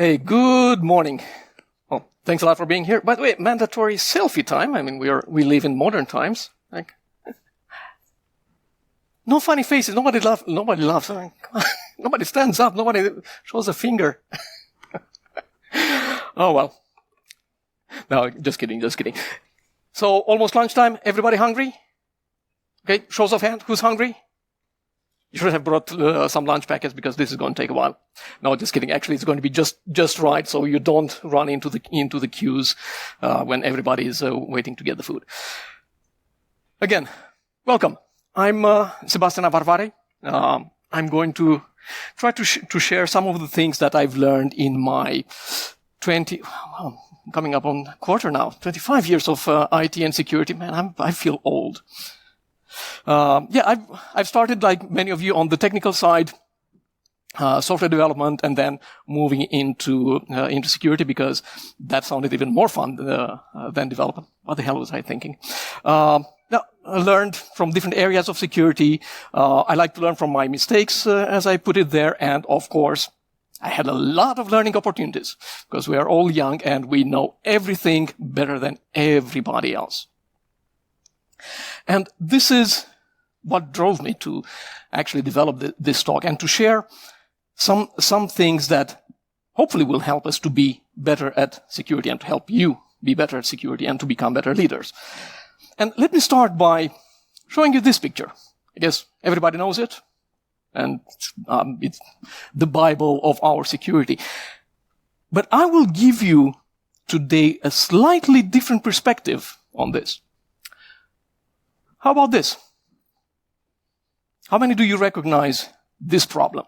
Hey, good morning. Well, thanks a lot for being here. By the way, mandatory selfie time. I mean, we live in modern times. Like, no funny faces. Nobody laughs. Nobody stands up. Nobody shows a finger. Oh, well. No, just kidding. So, almost lunchtime. Everybody hungry? Okay, shows of hand. Who's hungry? You should have brought some lunch packets because this is going to take a while. No, just kidding. Actually, it's going to be just right so you don't run into the queues when everybody is waiting to get the food. Again, welcome. I'm Sebastian Avarvarei. I'm going to try to share some of the things that I've learned in my coming up on quarter now, 25 years of IT and security. Man, I feel old. I've started, like many of you, on the technical side, software development, and then moving into security because that sounded even more fun than development. What the hell was I thinking? I learned from different areas of security. I like to learn from my mistakes, as I put it there, and of course, I had a lot of learning opportunities because we are all young and we know everything better than everybody else. And this is what drove me to actually develop this talk and to share some things that hopefully will help us to be better at security and to help you be better at security and to become better leaders. And let me start by showing you this picture. I guess everybody knows it. And it's the Bible of our security. But I will give you today a slightly different perspective on this. How about this? How many do you recognize this problem?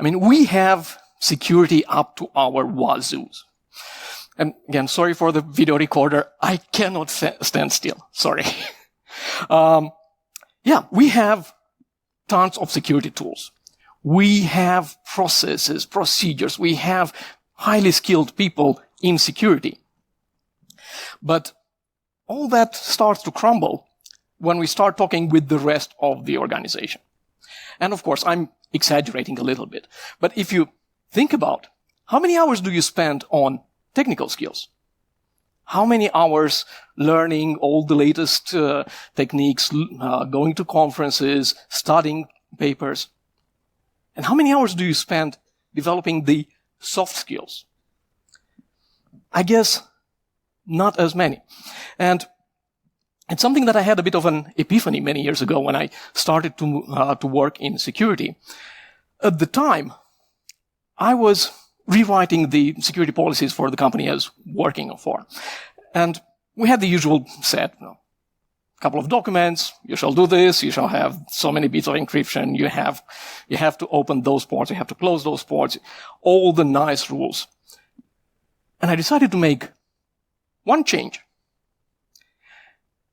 I mean, we have security up to our wazoos. And again, sorry for the video recorder. I cannot stand still. Sorry. We have tons of security tools. We have processes, procedures. We have highly skilled people in security. But all that starts to crumble when we start talking with the rest of the organization. And of course, I'm exaggerating a little bit. But if you think about how many hours do you spend on technical skills? How many hours learning all the latest techniques, going to conferences, studying papers? And how many hours do you spend developing the soft skills? I guess not as many. And it's something that I had a bit of an epiphany many years ago when I started to work in security. At the time, I was rewriting the security policies for the company I was working for. And we had the usual set, couple of documents, you shall do this, you shall have so many bits of encryption, you have to open those ports, you have to close those ports, all the nice rules. And I decided to make one change.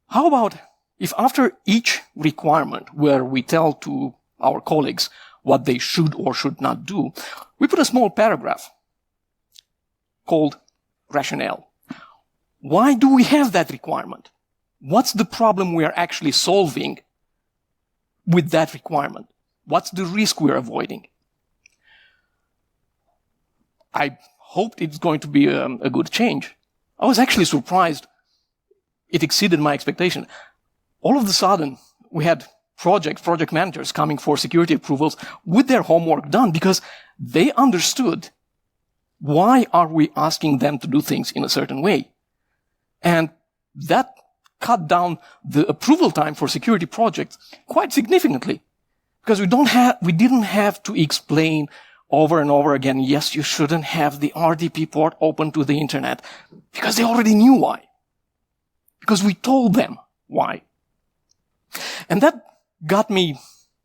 How about if after each requirement where we tell to our colleagues what they should or should not do, we put a small paragraph called rationale. Why do we have that requirement? What's the problem we are actually solving with that requirement? What's the risk we're avoiding? I hoped it's going to be a good change. I was actually surprised. It exceeded my expectation. All of a sudden, we had project managers coming for security approvals with their homework done because they understood why are we asking them to do things in a certain way. And that cut down the approval time for security projects quite significantly because we didn't have to explain over and over again, yes, you shouldn't have the RDP port open to the internet because they already knew why. Because we told them why. And that got me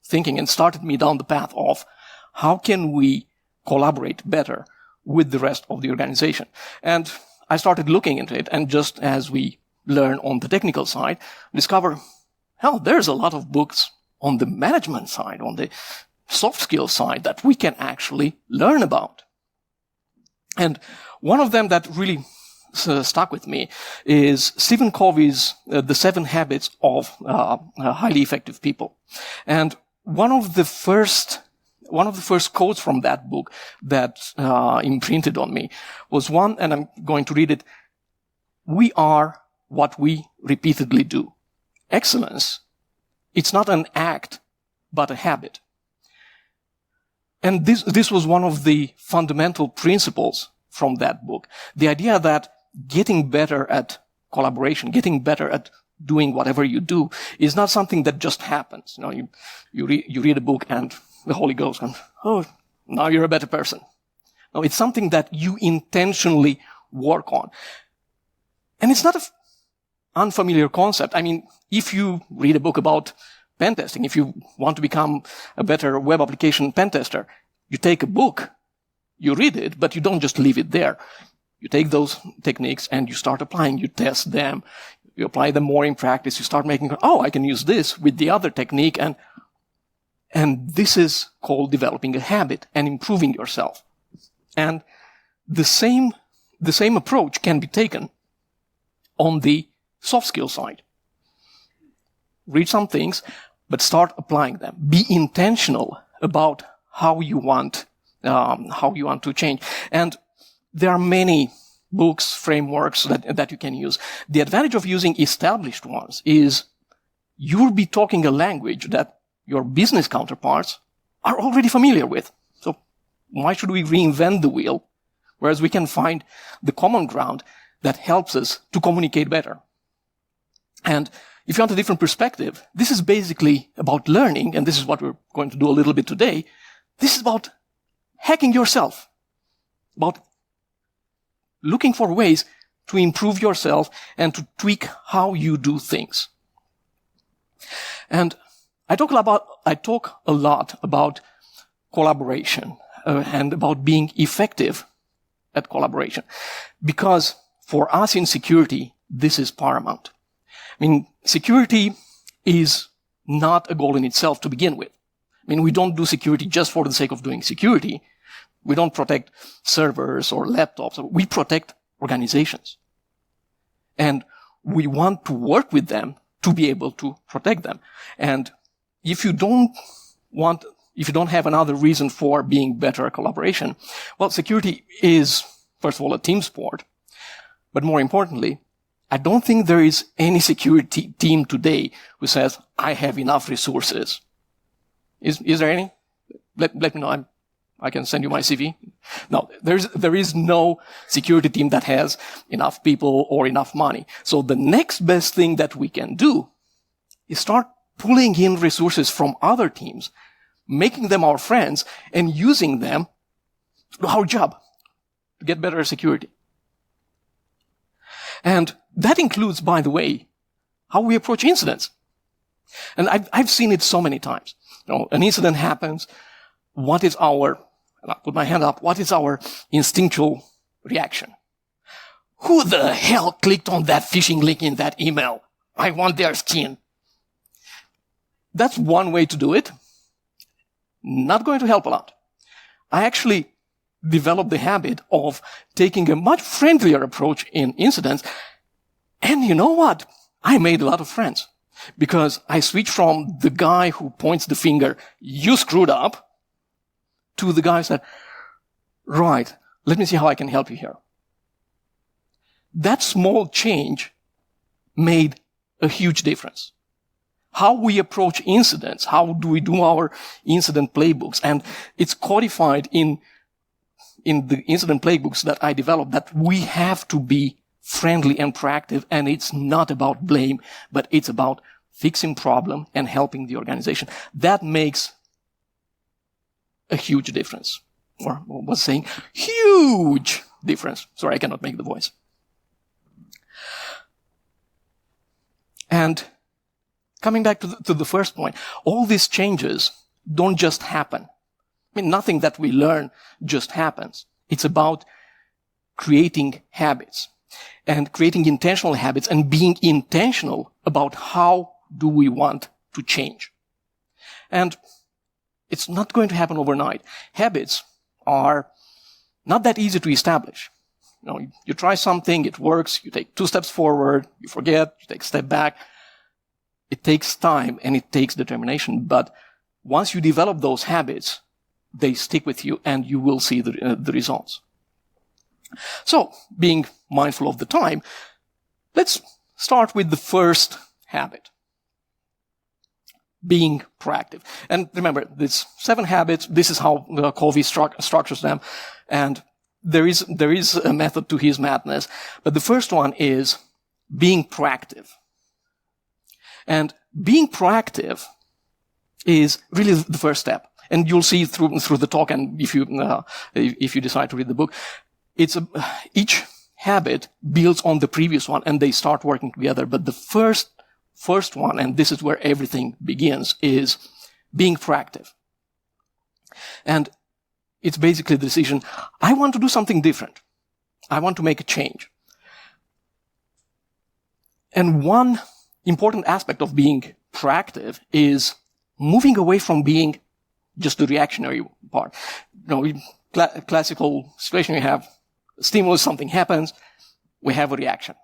thinking and started me down the path of how can we collaborate better with the rest of the organization. And I started looking into it, and just as we learn on the technical side, discover, there's a lot of books on the management side, on the soft skills side that we can actually learn about. And one of them that really stuck with me is Stephen Covey's The 7 Habits of Highly Effective People. And one of the first one of the first quotes from that book that imprinted on me was one, and I'm going to read it. We are what we repeatedly do. Excellence, it's not an act, but a habit. And this was one of the fundamental principles from that book. The idea that getting better at collaboration, getting better at doing whatever you do is not something that just happens. You read a book and the Holy Ghost comes, oh, now you're a better person. No, it's something that you intentionally work on. And it's not an unfamiliar concept. I mean, if you read a book about pen testing, if you want to become a better web application pen tester, you take a book, you read it, but you don't just leave it there. You take those techniques and you start applying, you test them, you apply them more in practice, you start making, oh, I can use this with the other technique, and this is called developing a habit and improving yourself. And the same approach can be taken on the soft skill side. Read some things, but start applying them. Be intentional about how you want to change. And there are many books, frameworks that you can use. The advantage of using established ones is you'll be talking a language that your business counterparts are already familiar with. So why should we reinvent the wheel? Whereas we can find the common ground that helps us to communicate better. And if you want a different perspective, this is basically about learning, and this is what we're going to do a little bit today. This is about hacking yourself, about looking for ways to improve yourself and to tweak how you do things. And I talk a lot about collaboration and about being effective at collaboration, because for us in security, this is paramount. I mean, security is not a goal in itself to begin with. I mean, we don't do security just for the sake of doing security. We don't protect servers or laptops. We protect organizations. And we want to work with them to be able to protect them. And if you don't have another reason for being better at collaboration, well, security is, first of all, a team sport. But more importantly, I don't think there is any security team today who says, I have enough resources. Is there any? Let me know. I can send you my CV. No, there is no security team that has enough people or enough money. So the next best thing that we can do is start pulling in resources from other teams, making them our friends, and using them to do our job to get better security. And that includes, by the way, how we approach incidents. And I've seen it so many times. An incident happens. What is our, and I'll put my hand up, what is our instinctual reaction? Who the hell clicked on that phishing link in that email? I want their skin. That's one way to do it. Not going to help a lot. I actually developed the habit of taking a much friendlier approach in incidents. And you know what? I made a lot of friends because I switched from the guy who points the finger, you screwed up, to the guy who said, right, let me see how I can help you here. That small change made a huge difference. How we approach incidents, how do we do our incident playbooks, and it's codified in the incident playbooks that I developed that we have to be friendly and proactive, and it's not about blame, but it's about fixing problem and helping the organization. That makes a huge difference. Or was saying huge difference. Sorry, I cannot make the voice. And coming back to the first point, all these changes don't just happen. I mean, nothing that we learn just happens. It's about creating habits and creating intentional habits and being intentional about how do we want to change. And it's not going to happen overnight. Habits are not that easy to establish. You try something, it works, you take 2 steps forward, you forget, you take a step back. It takes time and it takes determination. But once you develop those habits, they stick with you and you will see the results. So, being mindful of the time, let's start with the first habit. Being proactive. And remember, these 7 habits, this is how Covey structures them. And there is a method to his madness. But the first one is being proactive. And being proactive is really the first step. And you'll see through the talk, and if you decide to read the book, each habit builds on the previous one and they start working together. But the first one, and this is where everything begins, is being proactive. And it's basically the decision, I want to do something different. I want to make a change. And one important aspect of being proactive is moving away from being just the reactionary part. Classical situation, we have stimulus, something happens, we have a reaction.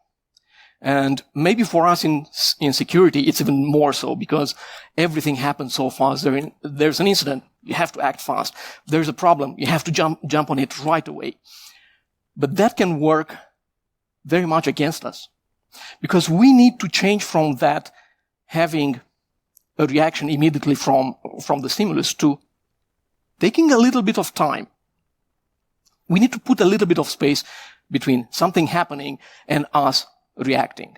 And maybe for us in security, it's even more so because everything happens so fast. There's an incident, you have to act fast. There's a problem, you have to jump on it right away. But that can work very much against us because we need to change from that having a reaction immediately from the stimulus to taking a little bit of time. We need to put a little bit of space between something happening and us reacting.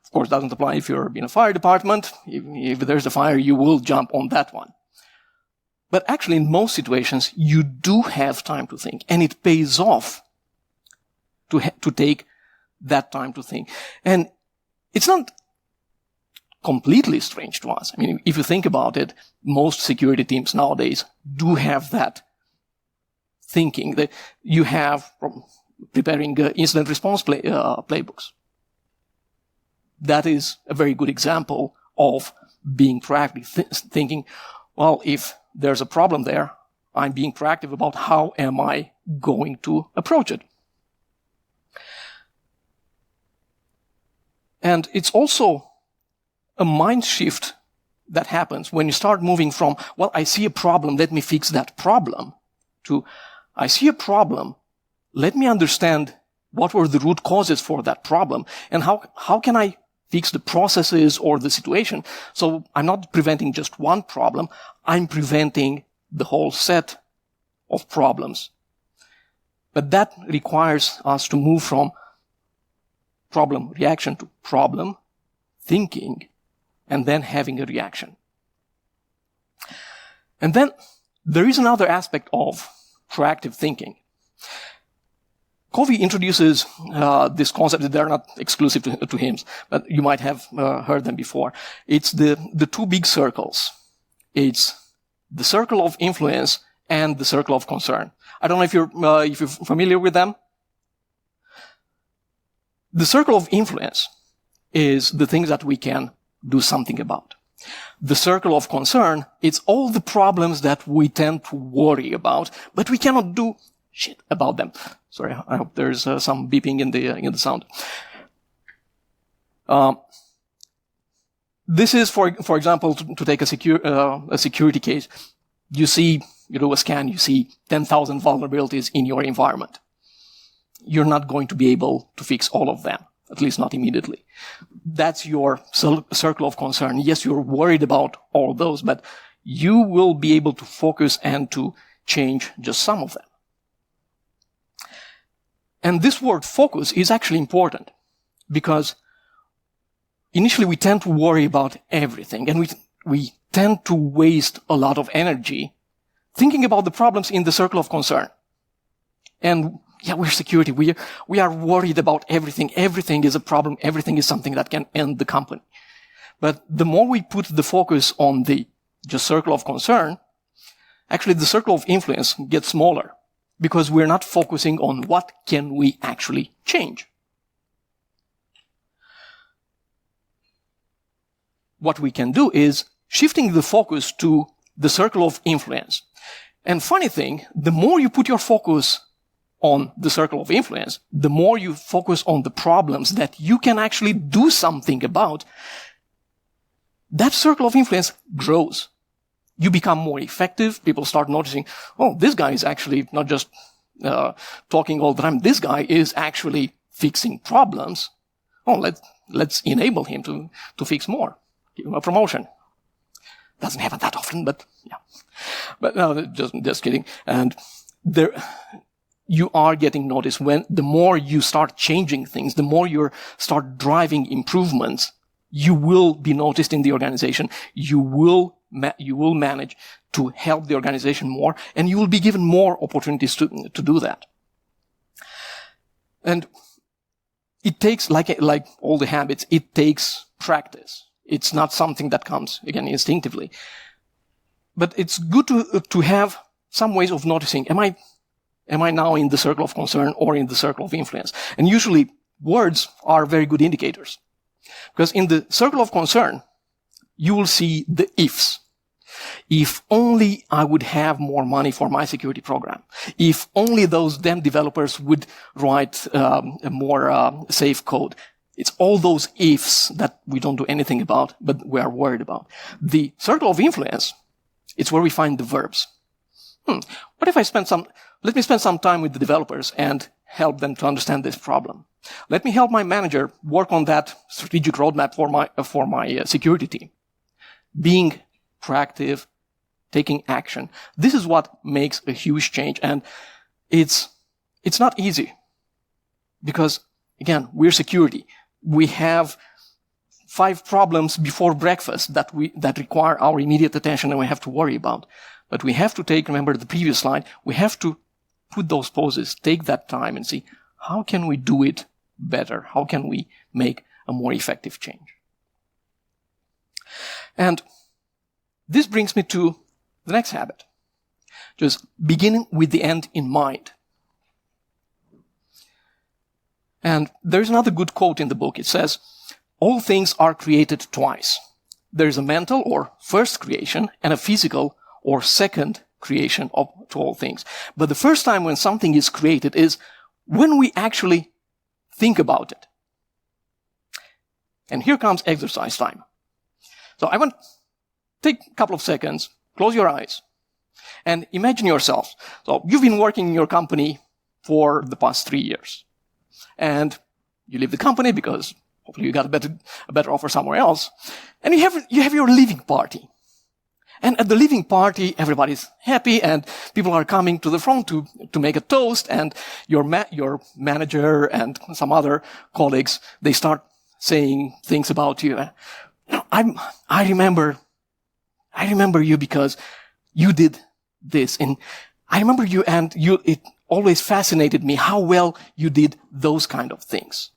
Of course, it doesn't apply if you're in a fire department. If there's a fire, you will jump on that one. But actually, in most situations, you do have time to think, and it pays off to take that time to think. And it's not completely strange to us. I mean, if you think about it, most security teams nowadays do have that thinking that you have from preparing incident response playbooks. That is a very good example of being proactive, thinking, well, if there's a problem there, I'm being proactive about how am I going to approach it. And it's also a mind shift that happens when you start moving from, well, I see a problem, let me fix that problem, to, I see a problem, let me understand what were the root causes for that problem, and how can I fix the processes or the situation. So I'm not preventing just one problem, I'm preventing the whole set of problems. But that requires us to move from problem reaction to problem thinking, and then having a reaction. And then there is another aspect of proactive thinking. Covey introduces this concept that they're not exclusive to him, but you might have heard them before. It's the 2 big circles. It's the circle of influence and the circle of concern. I don't know if you're familiar with them. The circle of influence is the things that we can do something about. The circle of concern, it's all the problems that we tend to worry about, but we cannot do shit about them. Sorry, I hope there's some beeping in the sound. This is, for example, to take a security case. You do a scan, you see 10,000 vulnerabilities in your environment. You're not going to be able to fix all of them, at least not immediately. That's your circle of concern. Yes, you're worried about all those, but you will be able to focus and to change just some of them. And this word focus is actually important because initially we tend to worry about everything and we tend to waste a lot of energy thinking about the problems in the circle of concern. And yeah, we're security. We are worried about everything. Everything is a problem. Everything is something that can end the company. But the more we put the focus on the just circle of concern, actually the circle of influence gets smaller because we're not focusing on what can we actually change. What we can do is shifting the focus to the circle of influence. And funny thing, the more you put your focus on the circle of influence, the more you focus on the problems that you can actually do something about, that circle of influence grows. you become more effective. People start noticing, oh, this guy is actually not just talking all the time. This guy is actually fixing problems. Oh, let's enable him to fix more. Give him a promotion. Doesn't happen that often, but yeah. But no, just kidding. And you are getting noticed when the more you start changing things, the more you start driving improvements, you will be noticed in the organization. You will manage to help the organization more, and you will be given more opportunities to do that. And it takes, like all the habits, it takes practice. It's not something that comes, again, instinctively. But it's good to have some ways of noticing, am I now in the circle of concern or in the circle of influence? And usually words are very good indicators. Because in the circle of concern, you will see the ifs. If only I would have more money for my security program. If only those damn developers would write a more safe code. It's all those ifs that we don't do anything about, but we are worried about. The circle of influence, it's where we find the verbs. What if let me spend some time with the developers and help them to understand this problem. Let me help my manager work on that strategic roadmap for my security team. Being proactive, taking action. This is what makes a huge change, and it's not easy because, again, we're security. We have 5 problems before breakfast that require our immediate attention and we have to worry about. But we have to remember the previous slide, we have to put those pauses, take that time and see how can we do it better? How can we make a more effective change? And this brings me to the next habit. Just beginning with the end in mind. And there's another good quote in the book. It says, all things are created twice. There's a mental or first creation and a physical or second creation to all things. But the first time when something is created is when we actually think about it. And here comes exercise time. So I want to take a couple of seconds, close your eyes, and imagine yourself. So you've been working in your company for the past 3 years. And you leave the company because hopefully you got a better offer somewhere else. And you have your leaving party. And at the leaving party, everybody's happy and people are coming to the front to make a toast, and your manager and some other colleagues, they start saying things about you. I remember you because you did this, and I remember you, and it always fascinated me how well you did those kind of things.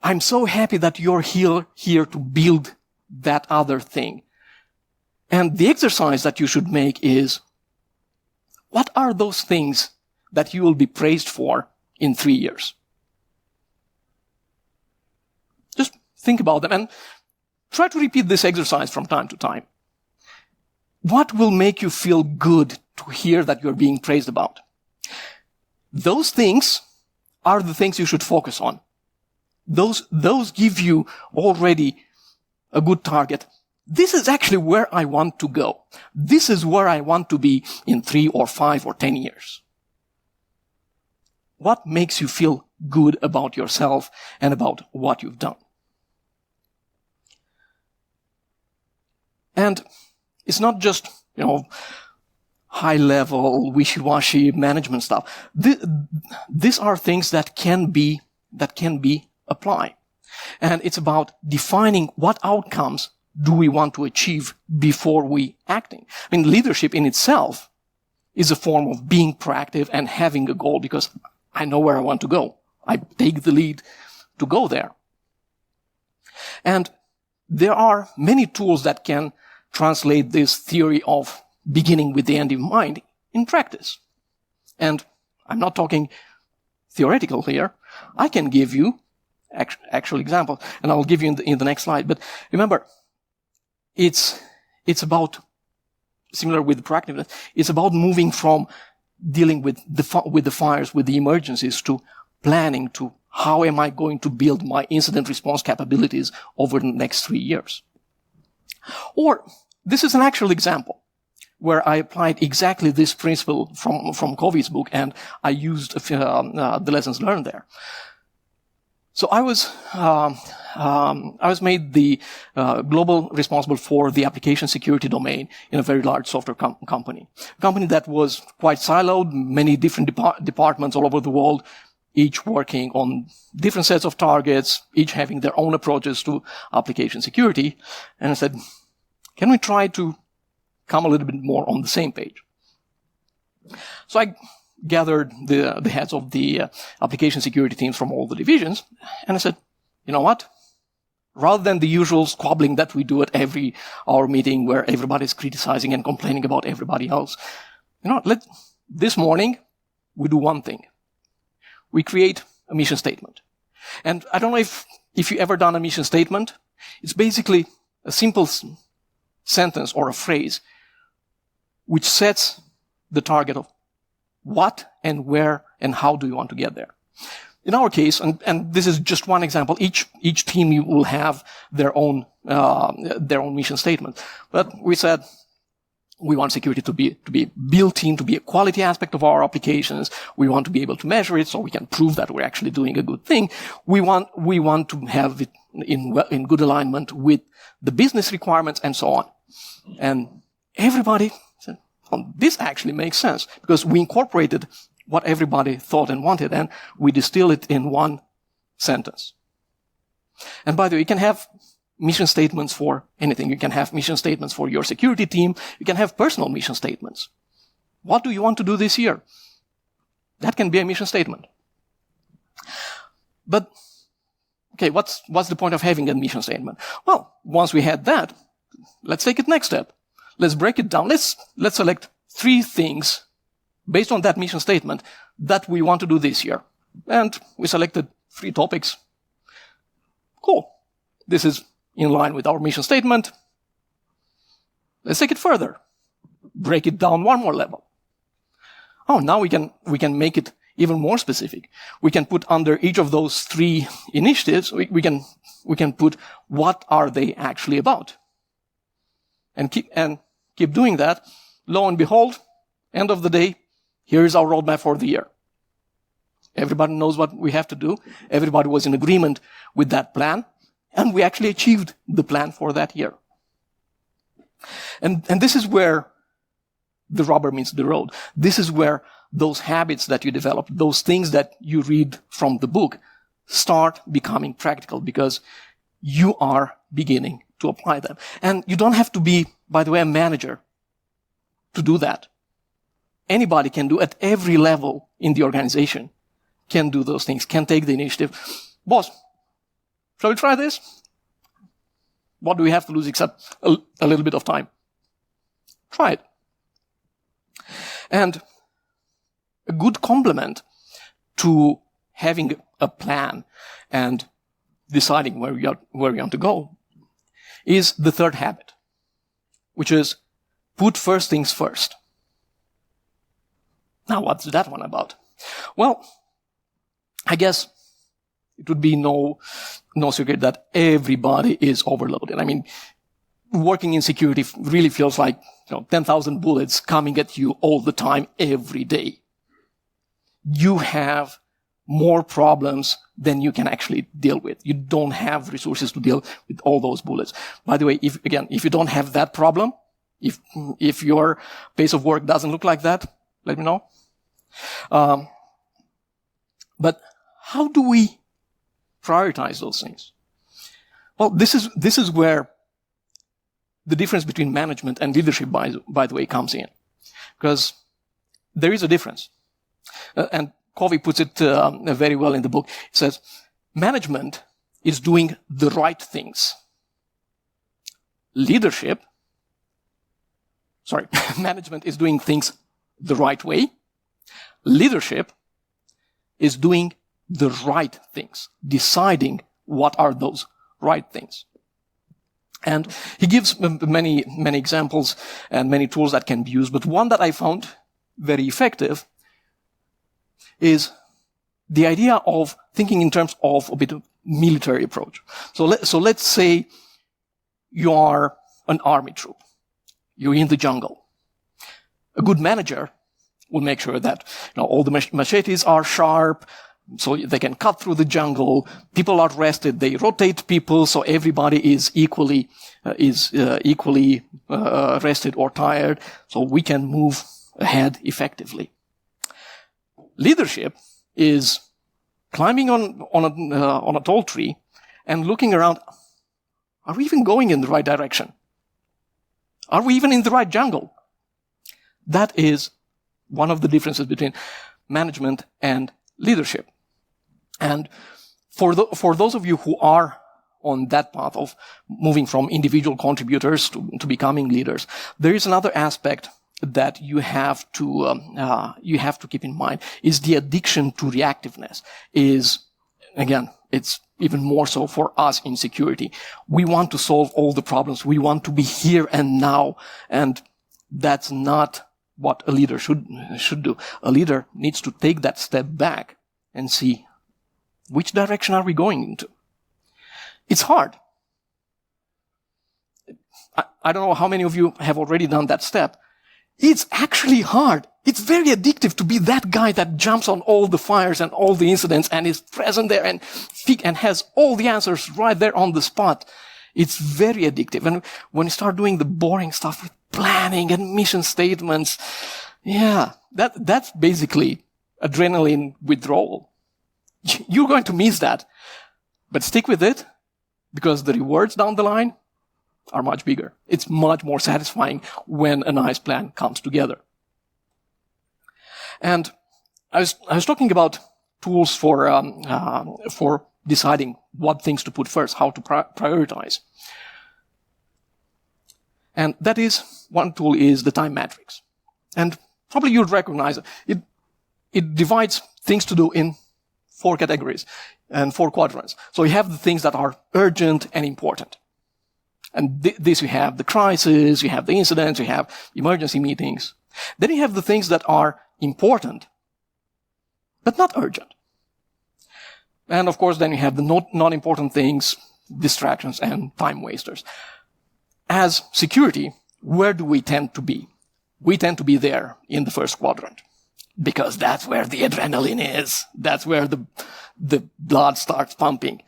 I'm so happy that you're here to build that other thing. And the exercise that you should make is, what are those things that you will be praised for in 3 years? Just think about them and try to repeat this exercise from time to time. What will make you feel good to hear that you're being praised about? Those things are the things you should focus on. Those give you already a good target. This is actually where I want to go. This is where I want to be in 3 or 5 or 10 years. What makes you feel good about yourself and about what you've done? And it's not just, high-level, wishy-washy management stuff. These are things that can be applied. And it's about defining what outcomes do we want to achieve before we acting. I mean, leadership in itself is a form of being proactive and having a goal because I know where I want to go. I take the lead to go there. And there are many tools that can translate this theory of beginning with the end in mind in practice. And I'm not talking theoretical here. I can give you actual examples, and I'll give you in the next slide. But remember, it's about, similar with proactiveness, it's about moving from dealing with the fires, with the emergencies, to planning, to how am I going to build my incident response capabilities over the next 3 years. Or this is an actual example where I applied exactly this principle from Covey's book, and I used the lessons learned there. So I was made the global responsible for the application security domain in a very large software company. A company that was quite siloed, many different departments all over the world, each working on different sets of targets, each having their own approaches to application security. And I said, can we try to come a little bit more on the same page? So I gathered the heads of the application security teams from all the divisions, and I said, you know what? Rather than the usual squabbling that we do at every hour meeting where everybody's criticizing and complaining about everybody else, this morning we do one thing. We create a mission statement. And I don't know if you ever done a mission statement. It's basically a simple sentence or a phrase which sets the target of what and where and how do you want to get there. In our case, and this is just one example, each team will have their own mission statement. But we said we want security to be built in, to be a quality aspect of our applications. We want to be able to measure it so we can prove that we're actually doing a good thing. We want to have it in good alignment with the business requirements and so on. And everybody said, well, this actually makes sense because we incorporated what everybody thought and wanted, and we distill it in one sentence. And by the way, you can have mission statements for anything. You can have mission statements for your security team. You can have personal mission statements. What do you want to do this year? That can be a mission statement. But, okay, what's the point of having a mission statement? Well, once we had that, let's take it next step. Let's break it down. Let's select 3 things based on that mission statement that we want to do this year. And we selected 3 topics. Cool. This is in line with our mission statement. Let's take it further. Break it down one more level. Oh, now we can make it even more specific. We can put under each of those 3 initiatives, we can put what are they actually about. And keep doing that. Lo and behold, end of the day, here is our roadmap for the year. Everybody knows what we have to do. Everybody was in agreement with that plan. And we actually achieved the plan for that year. And this is where the rubber meets the road. This is where those habits that you develop, those things that you read from the book, start becoming practical because you are beginning to apply them. And you don't have to be, by the way, a manager to do that. Anybody can do at every level in the organization, can do those things, can take the initiative. Boss, shall we try this? What do we have to lose except a little bit of time? Try it. And a good complement to having a plan and deciding where we want to go is the 3rd habit, which is put first things first. Now, what's that one about? Well, I guess it would be no secret that everybody is overloaded. I mean, working in security really feels like 10,000 bullets coming at you all the time, every day. You have more problems than you can actually deal with. You don't have resources to deal with all those bullets. By the way, if you don't have that problem, if your pace of work doesn't look like that, let me know. But how do we prioritize those things? Well, this is where the difference between management and leadership, by the way, comes in. Because there is a difference. And Covey puts it very well in the book. He says, management is doing the right things. Management is doing things the right way. Leadership is doing the right things, deciding what are those right things. And he gives many examples and many tools that can be used, but one that I found very effective is the idea of thinking in terms of a bit of military approach. So let's say you are an army troop. You're in the jungle. A good manager will make sure that all the machetes are sharp, so they can cut through the jungle. People are rested. They rotate people, so everybody is equally rested or tired, so we can move ahead effectively. Leadership is climbing on a tall tree and looking around. Are we even going in the right direction? Are we even in the right jungle? That is one of the differences between management and leadership. And for those of you who are on that path of moving from individual contributors to becoming leaders, there is another aspect that you have to keep in mind, is the addiction to reactiveness. It's even more so for us in security. We want to solve all the problems. We want to be here and now. And that's not what a leader should do. A leader needs to take that step back and see, which direction are we going into? It's hard. I don't know how many of you have already done that step. It's actually hard. It's very addictive to be that guy that jumps on all the fires and all the incidents and is present there and has all the answers right there on the spot. It's very addictive. And when you start doing the boring stuff with planning and mission statements, that's basically adrenaline withdrawal. You're going to miss that. But stick with it, because the rewards down the line are much bigger. It's much more satisfying when a nice plan comes together. And I was talking about tools for deciding what things to put first, how to prioritize. And that is, one tool is the time matrix. And probably you'd recognize it. It divides things to do in 4 categories and 4 quadrants. So you have the things that are urgent and important. And this you have the crisis, you have the incidents, you have emergency meetings. Then you have the things that are important, but not urgent. And of course, then you have the non-important things, distractions and time wasters. As security, where do we tend to be? We tend to be there in the first quadrant, because that's where the adrenaline is. That's where the blood starts pumping.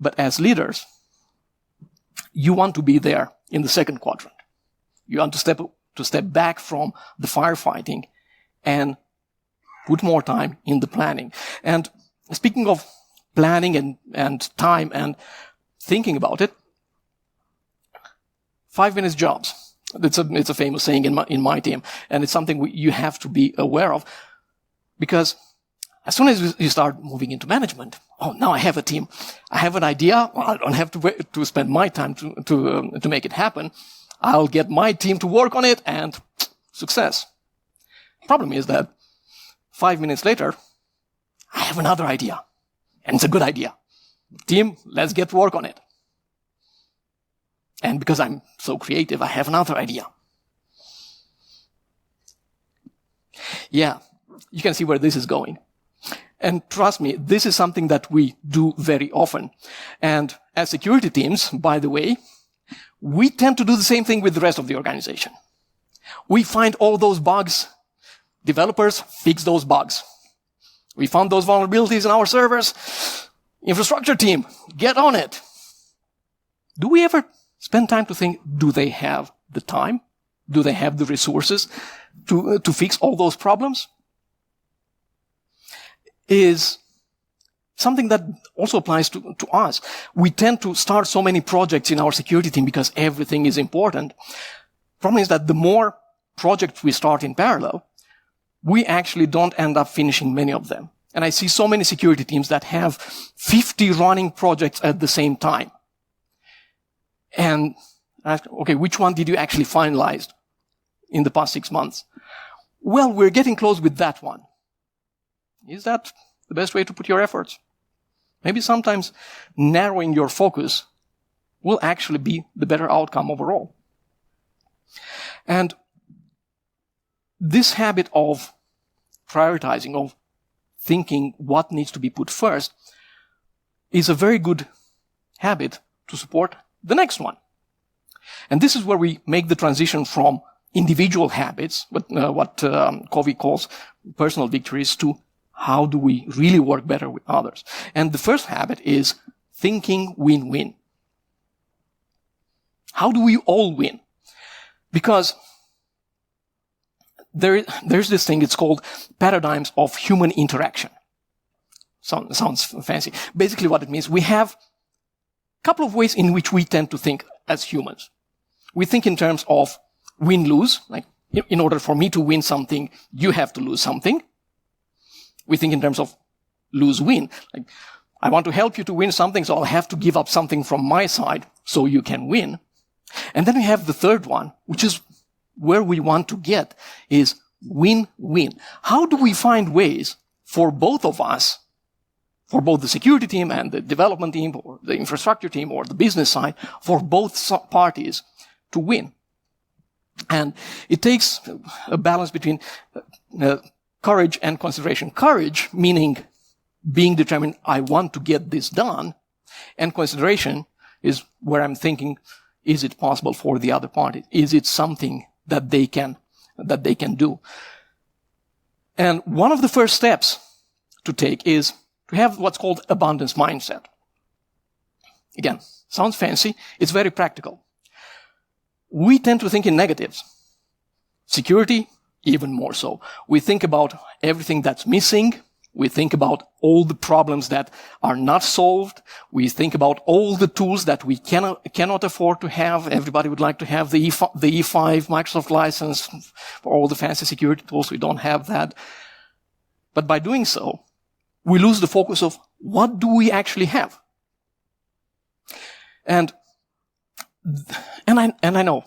But as leaders, you want to be there in the second quadrant. You want to step back from the firefighting and put more time in the planning. And speaking of planning and time and thinking about it, 5-minute jobs. It's a famous saying in my team, and it's something you have to be aware of, because as soon as you start moving into management, now I have a team, I have an idea, I don't have to spend my time to make it happen. I'll get my team to work on it, and success. Problem is that 5 minutes later, I have another idea, and it's a good idea. Team, let's get to work on it. And because I'm so creative, I have another idea. Yeah, you can see where this is going. And trust me, this is something that we do very often. And as security teams, by the way, we tend to do the same thing with the rest of the organization. We find all those bugs. Developers fix those bugs. We found those vulnerabilities in our servers. Infrastructure team, get on it. Do we ever spend time to think, do they have the time? Do they have the resources to fix all those problems? Is something that also applies to us. We tend to start so many projects in our security team because everything is important. Problem is that the more projects we start in parallel, we actually don't end up finishing many of them. And I see so many security teams that have 50 running projects at the same time. And I ask, okay, which one did you actually finalize in the past 6 months? Well, we're getting close with that one. Is that the best way to put your efforts? Maybe sometimes narrowing your focus will actually be the better outcome overall. And this habit of prioritizing, of thinking what needs to be put first, is a very good habit to support the next one. And this is where we make the transition from individual habits, what Covey calls personal victories, to how do we really work better with others. And the first habit is thinking win-win. How do we all win? Because there's this thing, it's called paradigms of human interaction. Sounds fancy. Basically what it means, we have a couple of ways in which we tend to think as humans. We think in terms of win-lose, like in order for me to win something, you have to lose something. We think in terms of lose-win, like I want to help you to win something, so I'll have to give up something from my side so you can win. And then we have the third one, which is where we want to get, is win-win. How do we find ways for both of us, for both the security team and the development team, or the infrastructure team, or the business side, for both parties to win? And it takes a balance between courage and consideration. Courage, meaning being determined, I want to get this done, and consideration is where I'm thinking, is it possible for the other party? Is it something that they can do? And one of the first steps to take is to have what's called abundance mindset. Again, sounds fancy. It's very practical. We tend to think in negatives. Security, even more so. We think about everything that's missing. We think about all the problems that are not solved. We think about all the tools that we cannot afford to have. Everybody would like to have the E5 Microsoft license for all the fancy security tools. We don't have that. But by doing so, we lose the focus of what do we actually have. And I know,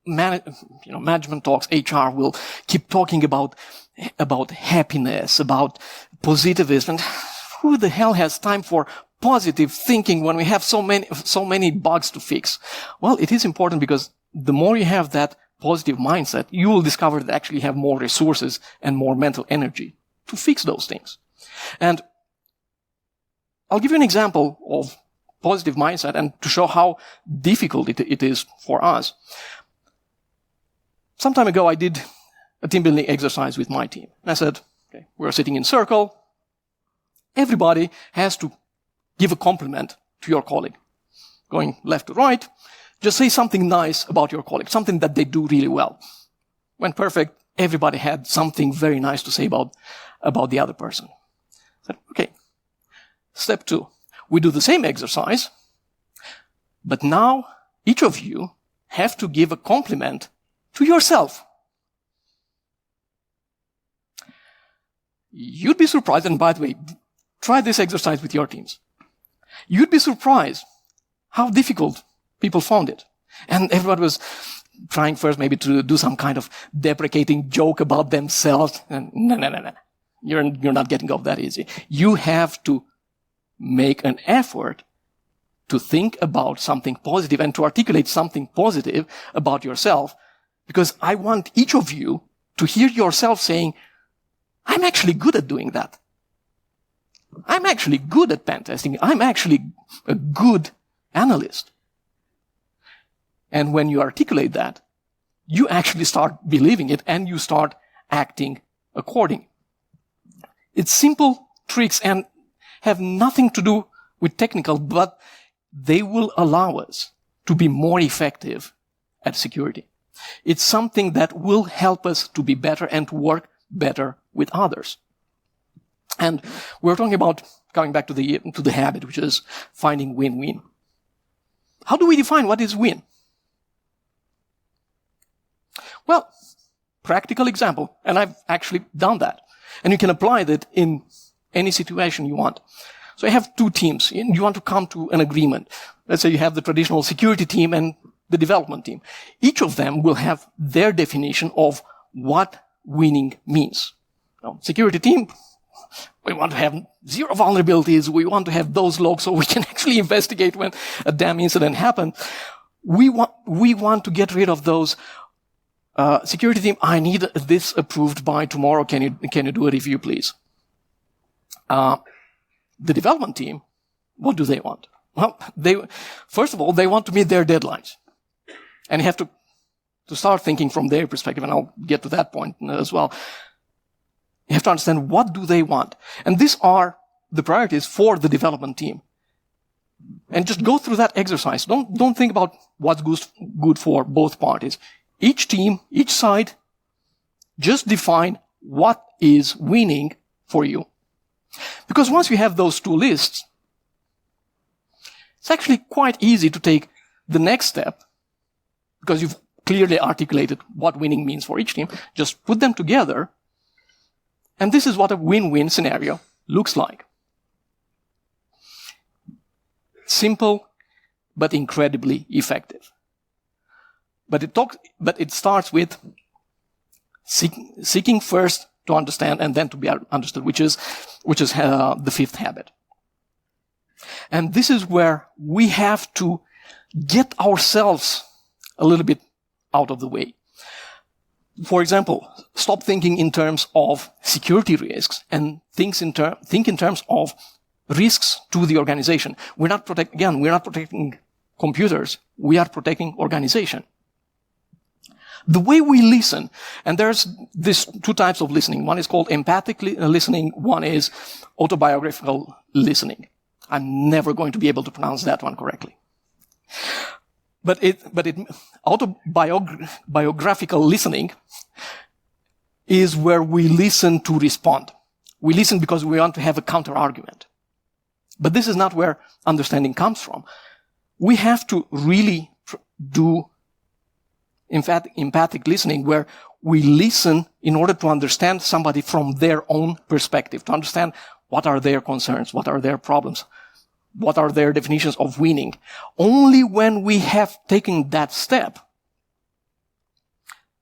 management talks, HR will keep talking about happiness, about positivism. Who the hell has time for positive thinking when we have so many bugs to fix? Well, it is important because the more you have that positive mindset, you will discover that actually have more resources and more mental energy to fix those things. And I'll give you an example of positive mindset and to show how difficult it is for us. Some time ago, I did a team building exercise with my team. And I said, okay, we're sitting in circle. Everybody has to give a compliment to your colleague. Going left to right, just say something nice about your colleague, something that they do really well. When perfect, everybody had something very nice to say about the other person. I said, okay. Step 2. We do the same exercise, but now each of you have to give a compliment to yourself. You'd be surprised, and by the way, try this exercise with your teams. You'd be surprised how difficult people found it. And everybody was trying first maybe to do some kind of deprecating joke about themselves. And no. You're not getting off that easy. You have to make an effort to think about something positive and to articulate something positive about yourself, because I want each of you to hear yourself saying, I'm actually good at doing that. I'm actually good at pen testing. I'm actually a good analyst. And when you articulate that, you actually start believing it and you start acting according. It's simple tricks and have nothing to do with technical, but they will allow us to be more effective at security. It's something that will help us to be better and to work better with others. And we're talking about coming back to the habit, which is finding win-win. How do we define what is win? Well, practical example, and I've actually done that. And you can apply that in any situation you want. So you have two teams, and you want to come to an agreement. Let's say you have the traditional security team and the development team. Each of them will have their definition of what winning means. Now, security team, we want to have zero vulnerabilities. We want to have those logs so we can actually investigate when a damn incident happened. We want to get rid of those. Security team, I need this approved by tomorrow. Can you do a review, please? The development team, what do they want? Well, first of all, they want to meet their deadlines. And you have to start thinking from their perspective, and I'll get to that point as well. You have to understand, what do they want? And these are the priorities for the development team. And just go through that exercise. Don't think about what's good for both parties. Each team, each side, just define what is winning for you. Because once you have those two lists, it's actually quite easy to take the next step, because you've clearly articulated what winning means for each team. Just put them together, and this is what a win-win scenario looks like. Simple, but incredibly effective. But it starts with seeking first to understand and then to be understood, which is the fifth habit. And this is where we have to get ourselves a little bit out of the way. For example, stop thinking in terms of security risks and think in terms of risks to the organization. We're not protecting computers. We are protecting organization. The way we listen, and there's these two types of listening. One is called empathic listening. One is autobiographical listening. I'm never going to be able to pronounce that one correctly. But autobiographical listening is where we listen to respond. We listen because we want to have a counter argument. But this is not where understanding comes from. We have to really do empathic listening, where we listen in order to understand somebody from their own perspective, to understand what are their concerns, what are their problems, what are their definitions of winning. Only when we have taken that step,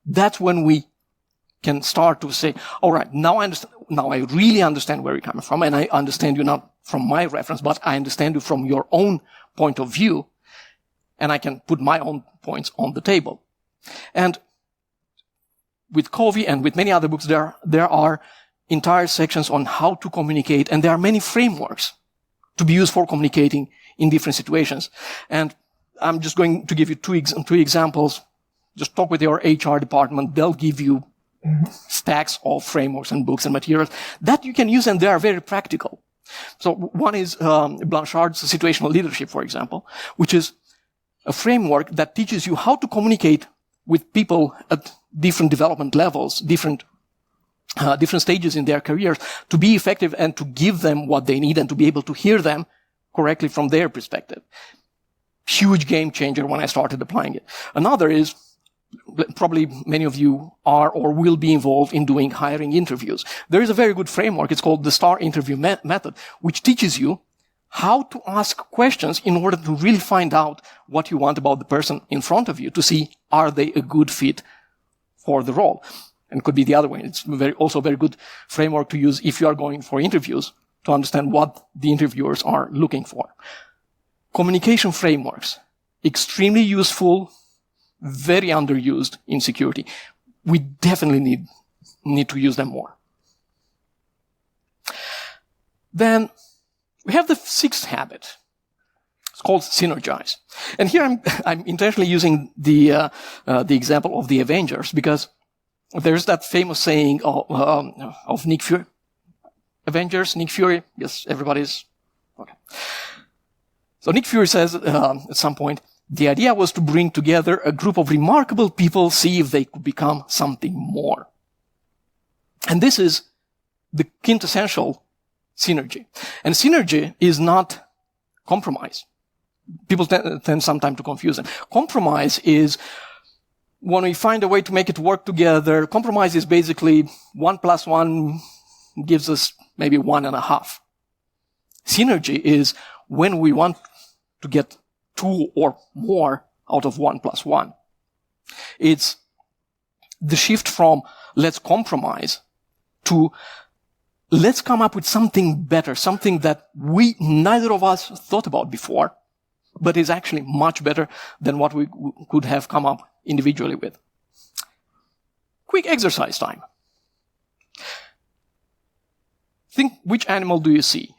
that's when we can start to say, all right, now I really understand where you're coming from, and I understand you not from my reference, but I understand you from your own point of view, and I can put my own points on the table. And with Covey and with many other books, there are entire sections on how to communicate, and there are many frameworks to be used for communicating in different situations. And I'm just going to give you two examples. Just talk with your HR department. They'll give you stacks of frameworks and books and materials that you can use, and they are very practical. So one is Blanchard's situational leadership, for example, which is a framework that teaches you how to communicate with people at different development levels, different stages in their careers, to be effective and to give them what they need and to be able to hear them correctly from their perspective. Huge game changer when I started applying it. Another is, probably many of you are or will be involved in doing hiring interviews. There is a very good framework. It's called the STAR interview method, which teaches you how to ask questions in order to really find out what you want about the person in front of you, to see, are they a good fit for the role? And it could be the other way. It's also a very good framework to use if you are going for interviews, to understand what the interviewers are looking for. Communication frameworks, extremely useful, very underused in security. We definitely need to use them more. Then we have the sixth habit. It's called synergize. And here I'm intentionally using the example of the Avengers, because there's that famous saying of Nick Fury. Avengers, Nick Fury. Yes, everybody's okay. So Nick Fury says at some point, the idea was to bring together a group of remarkable people, see if they could become something more. And this is the quintessential synergy. And synergy is not compromise. People tend sometimes to confuse them. Compromise is when we find a way to make it work together. Compromise is basically 1 + 1 gives us maybe 1.5. Synergy is when we want to get 2 or more out of 1 + 1. It's the shift from let's compromise to let's come up with something better, something that neither of us thought about before, but is actually much better than what we could have come up individually with. Quick exercise time. Think, which animal do you see?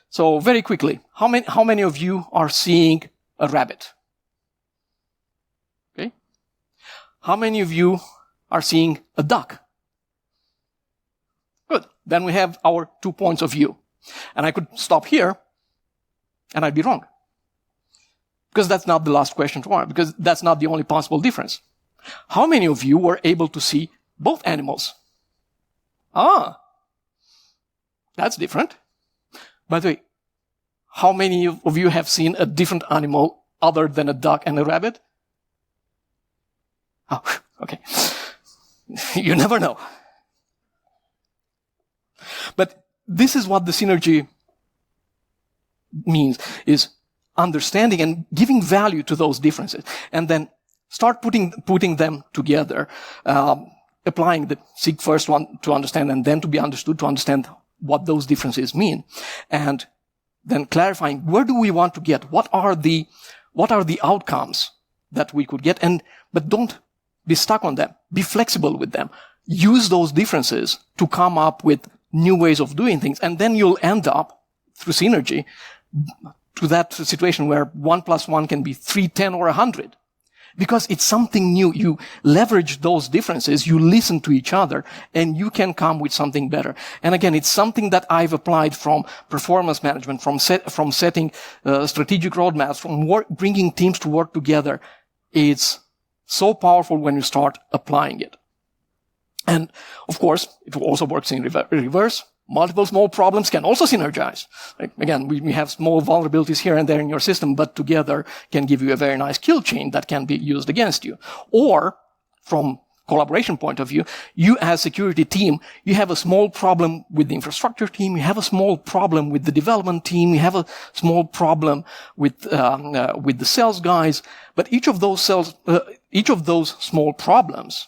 So very quickly, how many of you are seeing a rabbit? Okay, How many of you are seeing a duck? Good. Then we have our 2 points of view. And I could stop here, and I'd be wrong. Because that's not the last question tomorrow, because that's not the only possible difference. How many of you were able to see both animals? Ah, that's different. By the way, how many of you have seen a different animal other than a duck and a rabbit? Oh, okay. You never know. But this is what the synergy means, is understanding and giving value to those differences, and then start putting them together, applying the seek first one to understand and then to be understood, to understand what those differences mean, and then clarifying where do we want to get, what are the outcomes that we could get, but don't be stuck on them. Be flexible with them. Use those differences to come up with new ways of doing things, and then you'll end up, through synergy, to that situation where 1 + 1 can be 3, 10, or 100. Because it's something new. You leverage those differences, you listen to each other, and you can come with something better. And again, it's something that I've applied from performance management, from setting strategic roadmaps, from bringing teams to work together. It's so powerful when you start applying it. And of course, it also works in reverse. Multiple small problems can also synergize. Like, again, we have small vulnerabilities here and there in your system, but together can give you a very nice kill chain that can be used against you. Or, from collaboration point of view, you as security team, you have a small problem with the infrastructure team, you have a small problem with the development team, you have a small problem with the sales guys, but each of those small problems,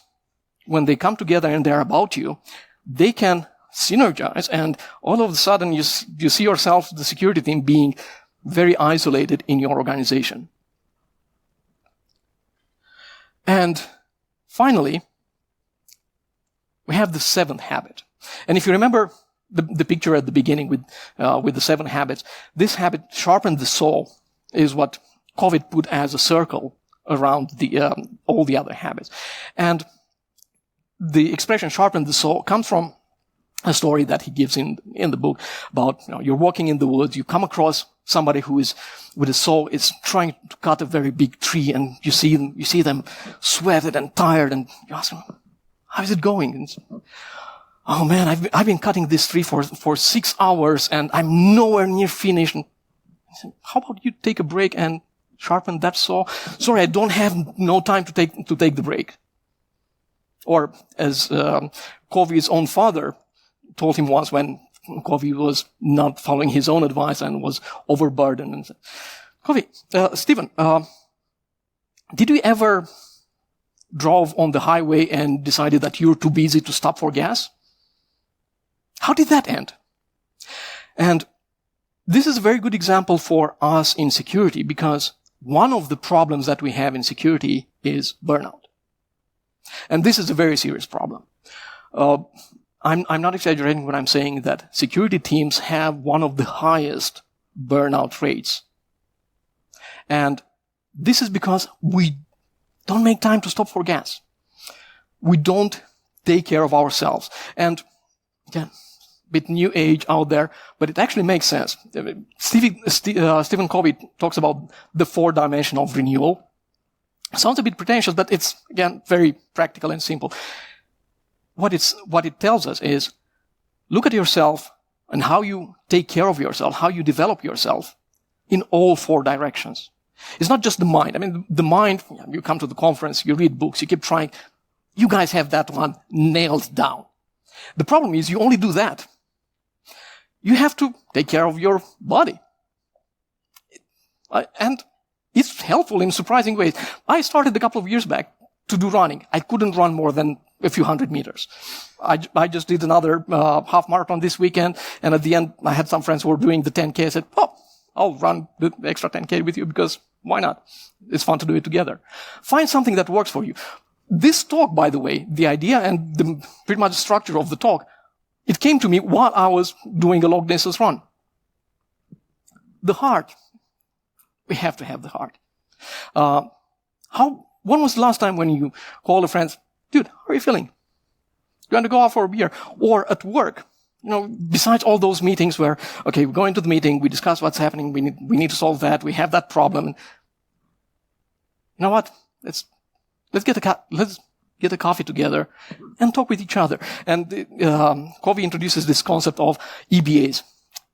when they come together and they're about you, they can synergize, and all of a sudden you see yourself, the security team, being very isolated in your organization. And finally, we have the 7th habit. And if you remember the picture at the beginning with the 7 habits, this habit, sharpen the saw, is what COVID put as a circle around all the other habits. And the expression sharpen the saw comes from a story that he gives in the book about, you're walking in the woods, you come across somebody who is with a saw, is trying to cut a very big tree, and you see them sweated and tired, and you ask them, how is it going? And, oh man, I've been cutting this tree for 6 hours and I'm nowhere near finished. And I said, how about you take a break and sharpen that saw? Sorry, I don't have no time to take the break. Or as Covey's own father told him once, when Covey was not following his own advice and was overburdened, and said, Covey, Stephen, did you ever drove on the highway and decided that you're too busy to stop for gas? How did that end? And this is a very good example for us in security, because one of the problems that we have in security is burnout. And this is a very serious problem. I'm not exaggerating when I'm saying that security teams have one of the highest burnout rates. And this is because we don't make time to stop for gas. We don't take care of ourselves. And again, a bit new age out there, but it actually makes sense. Stephen Covey talks about the 4 dimension of renewal. Sounds a bit pretentious, but it's, again, very practical and simple. What it tells us is, look at yourself and how you take care of yourself, how you develop yourself in all 4 directions. It's not just the mind. I mean, the mind, you come to the conference, you read books, you keep trying. You guys have that one nailed down. The problem is you only do that. You have to take care of your body. And it's helpful in surprising ways. I started a couple of years back to do running. I couldn't run more than a few hundred meters. I just did another half marathon this weekend, and at the end, I had some friends who were doing the 10K. I said, I'll run the extra 10K with you, because why not? It's fun to do it together. Find something that works for you. This talk, by the way, the idea and pretty much the structure of the talk, it came to me while I was doing a long distance run. The heart. We have to have the heart. When was the last time when you call a friend, dude, how are you feeling? You want to go out for a beer? Or at work, besides all those meetings where, okay, we go into the meeting, we discuss what's happening, we need to solve that, we have that problem. You know what? Let's get a coffee together and talk with each other. And Covey introduces this concept of EBAs,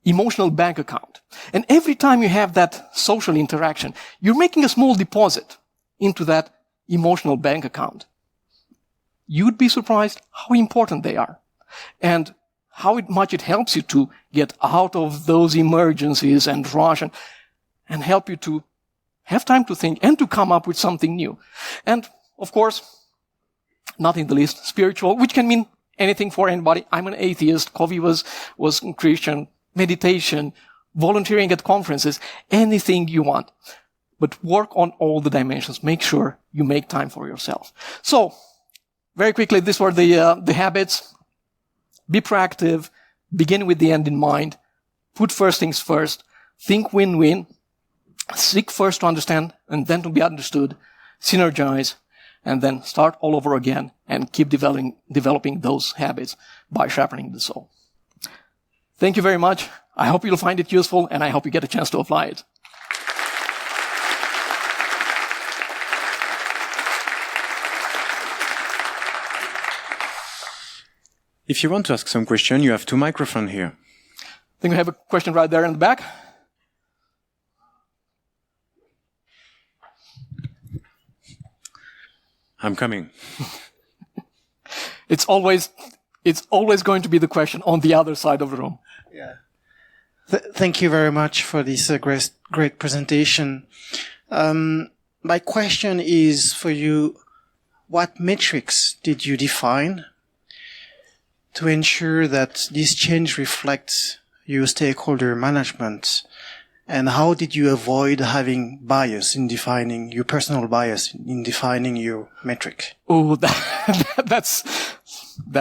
emotional bank account. And every time you have that social interaction, you're making a small deposit into that emotional bank account. You'd be surprised how important they are and how much it helps you to get out of those emergencies and rush and help you to have time to think and to come up with something new. And of course, not in the least, spiritual, which can mean anything for anybody. I'm an atheist. Covey was Christian. Meditation, volunteering at conferences, anything you want. But work on all the dimensions. Make sure you make time for yourself. So, very quickly, these were the habits. Be proactive. Begin with the end in mind. Put first things first. Think win-win. Seek first to understand and then to be understood. Synergize. And then start all over again and keep developing those habits by sharpening the soul. Thank you very much. I hope you'll find it useful, and I hope you get a chance to apply it. If you want to ask some question, you have 2 microphones here. I think we have a question right there in the back. I'm coming. It's always going to be the question on the other side of the room. Yeah. Thank you very much for this great presentation. My question is for you, what metrics did you define to ensure that this change reflects your stakeholder management? And how did you avoid having bias in defining your personal bias in defining your metric? Oh, that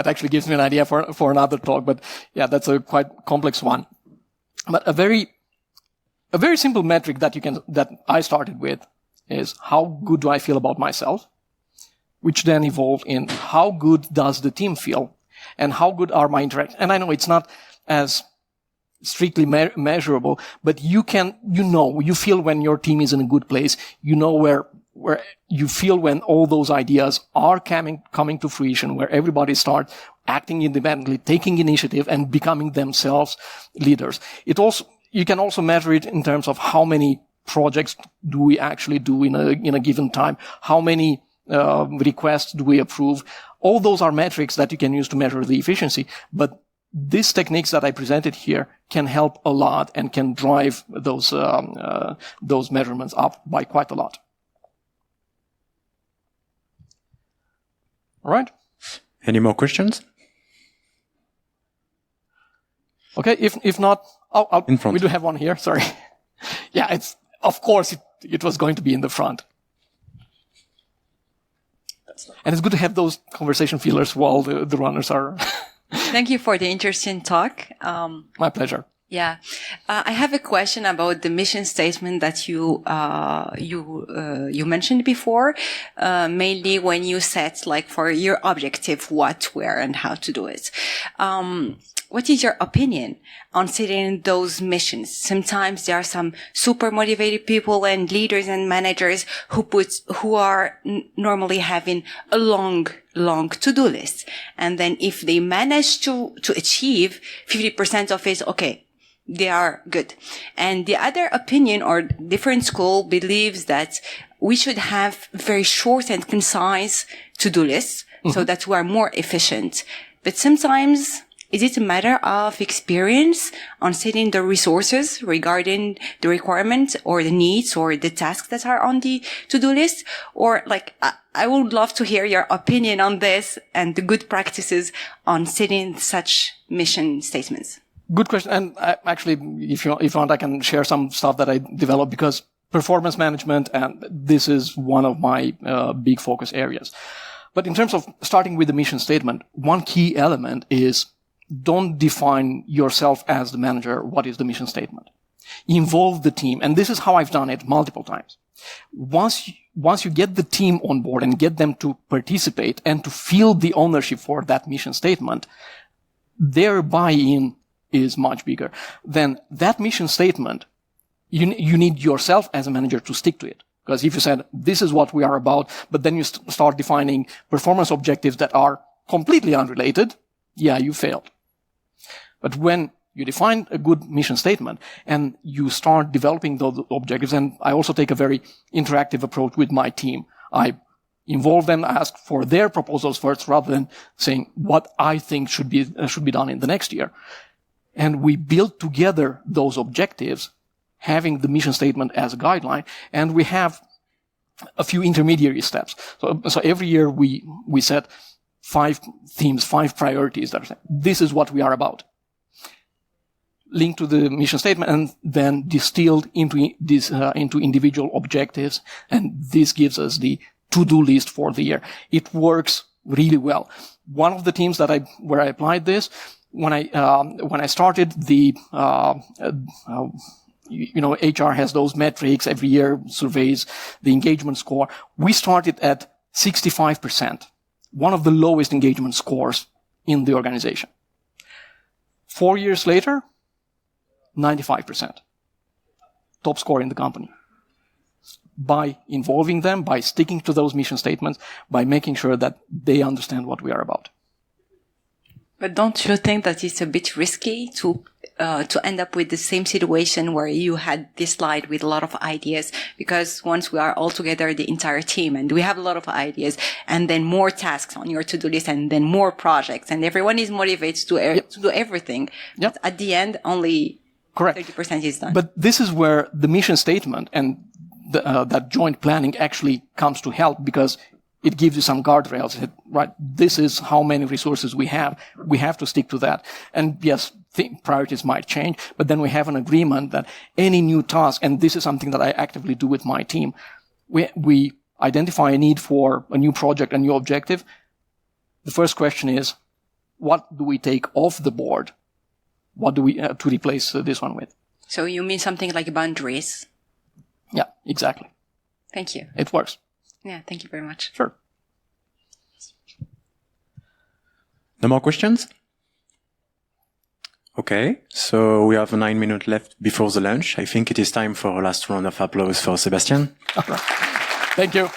actually gives me an idea for another talk. But yeah, that's a quite complex one. But a very simple metric that I started with is how good do I feel about myself, which then evolved in how good does the team feel and how good are my interactions. And I know it's not as strictly measurable, but you feel when your team is in a good place. You know where you feel when all those ideas are coming to fruition, where everybody starts acting independently, taking initiative and becoming themselves leaders. You can also measure it in terms of how many projects do we actually do in a given time, how many requests do we approve. All those are metrics that you can use to measure the efficiency, but these techniques that I presented here can help a lot and can drive those measurements up by quite a lot. All right. Any more questions? Okay. If not, in front. We do have one here. Sorry. Yeah. Of course it was going to be in the front. And it's good to have those conversation feelers while the runners are. Thank you for the interesting talk. My pleasure. Yeah. I have a question about the mission statement that you mentioned before, mainly when you set for your objective, what, where, and how to do it. What is your opinion on setting those missions? Sometimes there are some super motivated people and leaders and managers who are normally having a long to-do list. And then if they manage to achieve 50% of it, okay, they are good. And the other opinion or different school believes that we should have very short and concise to-do lists so that we are more efficient. But sometimes, is it a matter of experience on setting the resources regarding the requirements or the needs or the tasks that are on the to-do list? Or I would love to hear your opinion on this and the good practices on setting such mission statements. Good question. And actually, if you want, I can share some stuff that I developed because performance management, and this is one of my big focus areas. But in terms of starting with the mission statement, one key element is don't define yourself as the manager. What is the mission statement? Involve the team. And this is how I've done it multiple times. Once once you get the team on board and get them to participate and to feel the ownership for that mission statement, their buy-in is much bigger. Then that mission statement, you need yourself as a manager to stick to it. Because if you said, this is what we are about, but then you start defining performance objectives that are completely unrelated, yeah, you failed. But when you define a good mission statement and you start developing those objectives, and I also take a very interactive approach with my team. I involve them, ask for their proposals first rather than saying what I think should be done in the next year. And we build together those objectives, having the mission statement as a guideline, and we have a few intermediary steps. So every year we set 5 themes, 5 priorities that are saying, this is what we are about. Linked to the mission statement and then distilled into individual objectives. And this gives us the to-do list for the year. It works really well. One of the teams where I applied this, when I started HR has those metrics every year, surveys the engagement score. We started at 65%, one of the lowest engagement scores in the organization. 4 years later, 95%. Top score in the company. By involving them, by sticking to those mission statements, by making sure that they understand what we are about. But don't you think that it's a bit risky to end up with the same situation where you had this slide with a lot of ideas? Because once we are all together, the entire team, and we have a lot of ideas, and then more tasks on your to-do list, and then more projects, and everyone is motivated to do everything. Yep. But at the end, only correct 30% is done. But this is where the mission statement and that joint planning actually comes to help, because it gives you some guardrails. Right, this is how many resources we have. We have to stick to that. And yes, priorities might change, but then we have an agreement that any new task, and this is something that I actively do with my team, we identify a need for a new project, a new objective. The first question is, what do we take off the board? What do we to replace this one with? So you mean something like boundaries? Yeah, exactly. Thank you. It works. Yeah, thank you very much. Sure. No more questions? Okay, so we have 9 minutes left before the lunch. I think it is time for a last round of applause for Sebastian. Thank you.